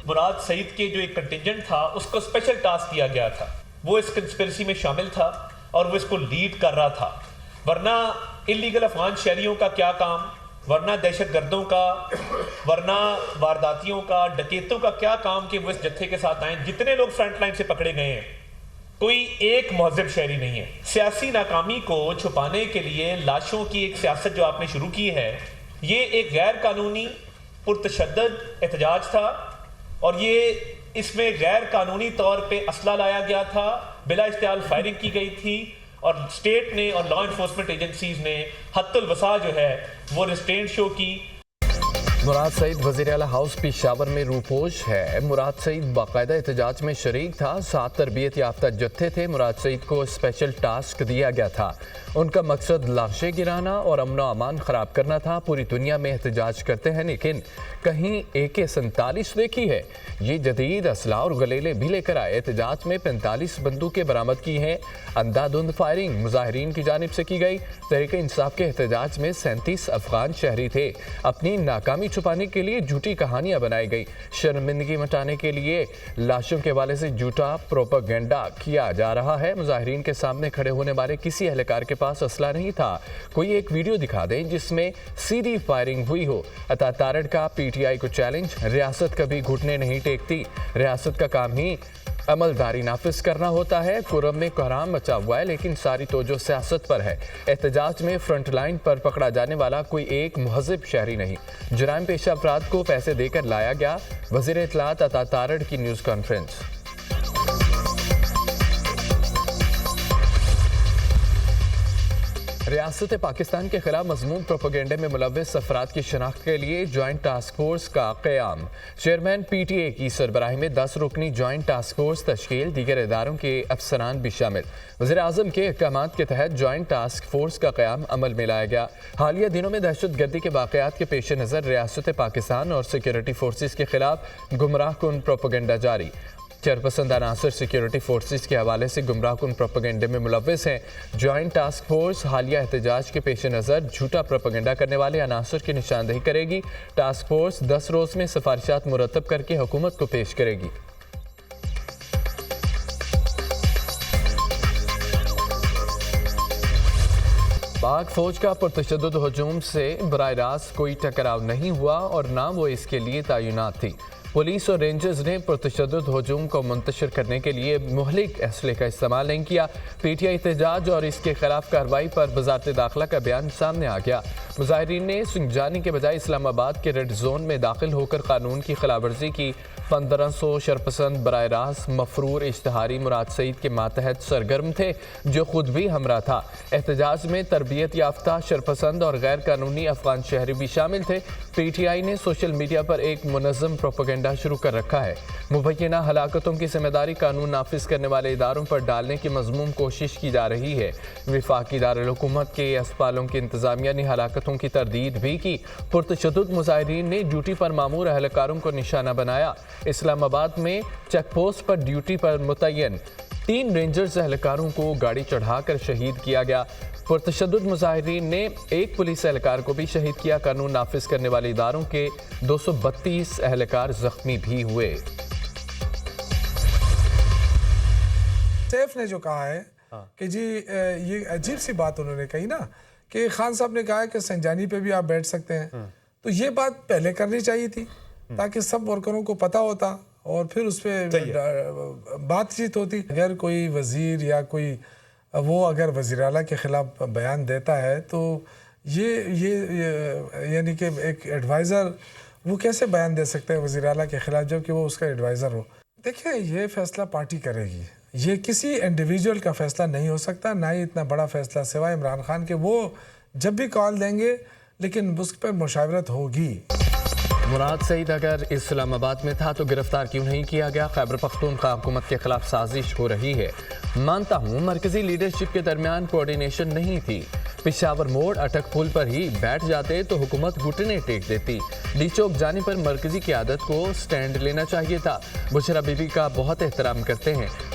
مراد سعید کے جو ایک کنٹینجنٹ تھا اس کو اسپیشل ٹاسک دیا گیا تھا، وہ اس کنسپریسی میں شامل تھا اور وہ اس کو لیڈ کر رہا تھا، ورنہ انلیگل افغان شہریوں کا کیا کام، ورنہ دہشت گردوں کا، ورنہ وارداتیوں کا، ڈکیتوں کا کیا کام کہ وہ اس جتھے کے ساتھ آئیں۔ جتنے لوگ فرنٹ لائن سے پکڑے گئے ہیں کوئی ایک مہذب شہری نہیں ہے۔ سیاسی ناکامی کو چھپانے کے لیے لاشوں کی ایک سیاست جو آپ نے شروع کی ہے، یہ ایک غیر قانونی پرتشدد احتجاج تھا، اور یہ اس میں غیر قانونی طور پہ اسلحہ لایا گیا تھا، بلا اشتعال فائرنگ کی گئی تھی، اور اسٹیٹ نے اور لا انفورسمنٹ ایجنسیز نے حد الوسع جو ہے وہ ریسٹرینٹ شو کی۔ مراد سعید وزیر اعلیٰ ہاؤس پشاور میں روپوش ہے۔ مراد سعید باقاعدہ احتجاج میں شریک تھا، 7 تربیت یافتہ جتھے تھے۔ مراد سعید کو اسپیشل ٹاسک دیا گیا تھا، ان کا مقصد لاشیں گرانا اور امن و امان خراب کرنا تھا۔ پوری دنیا میں احتجاج کرتے ہیں لیکن کہیں AK-47 دیکھی ہے؟ یہ جدید اسلحہ اور گلیلے بھی لے کر آئے۔ احتجاج میں 45 بندوقیں برآمد کی ہیں۔ اندھادھند فائرنگ مظاہرین کی جانب سے کی گئی۔ تحریک انصاف کے احتجاج میں 37 افغان شہری تھے۔ اپنی ناکامی چھپانے کے لیے جھوٹی کہانیاں بنائی گئی۔ شرمندگی مٹانے کے لیے لاشوں کے حوالے سے جھوٹا پروپیگنڈا کیا جا رہا ہے۔ مظاہرین کے سامنے کھڑے ہونے والے کسی اہلکار کے پاس اسلحہ نہیں تھا۔ کوئی ایک ویڈیو دکھا دیں جس میں سیدھی فائرنگ ہوئی ہو۔ عطا تارڑ کا PTI کو چیلنج، ریاست کبھی گھٹنے نہیں ٹیکتی، ریاست کا کام ہی عملداری نافذ کرنا ہوتا ہے۔ کرم میں کوہرام مچا ہوا ہے لیکن ساری توجہ سیاست پر ہے۔ احتجاج میں فرنٹ لائن پر پکڑا جانے والا کوئی ایک مہذب شہری نہیں۔ جرائم پیشہ افراد کو پیسے دے کر لایا گیا۔ وزیر اطلاعات عطا تارڑ کی نیوز کانفرنس۔ ریاست پاکستان کے خلاف مذموم پروپیگنڈے میں ملوث افراد کی شناخت کے لیے جوائنٹ ٹاسک فورس کا قیام۔ چیئرمین PTA کی سربراہی میں 10 رکنی جوائنٹ ٹاسک فورس تشکیل، دیگر اداروں کے افسران بھی شامل۔ وزیر اعظم کے احکامات کے تحت جوائنٹ ٹاسک فورس کا قیام عمل میں لایا گیا۔ حالیہ دنوں میں دہشت گردی کے واقعات کے پیش نظر ریاست پاکستان اور سیکیورٹی فورسز کے خلاف گمراہ کن پروپیگنڈا جاری۔ چیئرپرسن عناصر سیکیورٹی فورسز کے حوالے سے گمراہ کن پروپیگنڈے میں ملوث ہیں۔ جوائنٹ ٹاسک فورس حالیہ احتجاج کے پیش نظر جھوٹا پروپیگنڈا کرنے والے عناصر کی نشاندہی کرے گی۔ ٹاسک فورس 10 روز میں سفارشات مرتب کر کے حکومت کو پیش کرے گی۔ پاک فوج کا پرتشدد ہجوم سے براہ راست کوئی ٹکراؤ نہیں ہوا اور نہ وہ اس کے لیے تعینات تھی۔ پولیس اور رینجرز نے پرتشدد ہجوم کو منتشر کرنے کے لیے مہلک اسلحے کا استعمال نہیں کیا۔ PTI احتجاج اور اس کے خلاف کارروائی پر وزارت داخلہ کا بیان سامنے آ گیا۔ مظاہرین نے سنجانی کے بجائے اسلام آباد کے ریڈ زون میں داخل ہو کر قانون کی خلاف ورزی کی۔ 1500 شرپسند براہ راست مفرور اشتہاری مراد سعید کے ماتحت سرگرم تھے، جو خود بھی ہمراہ تھا۔ احتجاج میں تربیت یافتہ شرپسند اور غیر قانونی افغان شہری بھی شامل تھے۔ PTI نے سوشل میڈیا پر ایک منظم پروپیگنڈا شروع کر رکھا ہے۔ مبینہ ہلاکتوں کی ذمہ داری قانون نافذ کرنے والے اداروں پر ڈالنے کی مذموم کوشش کی جا رہی ہے۔ وفاقی دارالحکومت کے اسپتالوں کی انتظامیہ نے ہلاکتوں کی تردید بھی کی۔ پرتشدد مظاہرین نے ڈیوٹی پر مامور اہلکاروں کو نشانہ بنایا۔ اسلام آباد میں چیک پوسٹ پر ڈیوٹی پر متعین 3 رینجرز اہلکاروں کو گاڑی چڑھا کر شہید کیا گیا۔ پرتشدد مظاہرین نے ایک پولیس اہلکار کو بھی شہید کیا۔ قانون نافذ کرنے والے اداروں کے 232 اہلکار زخمی بھی ہوئے۔ سیف نے جو کہا ہے کہ جی یہ عجیب سی بات انہوں نے کہی نا کہ خان صاحب نے کہا کہ سنجانی پہ بھی آپ بیٹھ سکتے ہیں، تو یہ بات پہلے کرنی چاہیے تھی تاکہ سب ورکروں کو پتہ ہوتا اور پھر اس پہ بات چیت ہوتی۔ اگر کوئی وزیر یا کوئی وہ اگر وزیر اعلیٰ کے خلاف بیان دیتا ہے تو یہ یعنی کہ ایک ایڈوائزر وہ کیسے بیان دے سکتے ہیں وزیر اعلیٰ کے خلاف جبکہ وہ اس کا ایڈوائزر ہو؟ دیکھیں یہ فیصلہ پارٹی کرے گی، یہ کسی انڈیویجول کا فیصلہ نہیں ہو سکتا، نہ ہی اتنا بڑا فیصلہ سوائے عمران خان کے، وہ جب بھی کال دیں گے لیکن اس پہ مشاورت ہوگی۔ مراد سعید اگر اسلام آباد میں تھا تو گرفتار کیوں نہیں کیا گیا؟ خیبر پختونخوا حکومت کے خلاف سازش ہو رہی ہے۔ مانتا ہوں مرکزی لیڈرشپ کے درمیان کوارڈینیشن نہیں تھی۔ پشاور موڑ اٹک پل پر ہی بیٹھ جاتے تو حکومت گھٹنے ٹیک دیتی۔ ڈی چوک جانے پر مرکزی قیادت کو سٹینڈ لینا چاہیے تھا۔ بشرا بی بی کا بہت احترام کرتے ہیں۔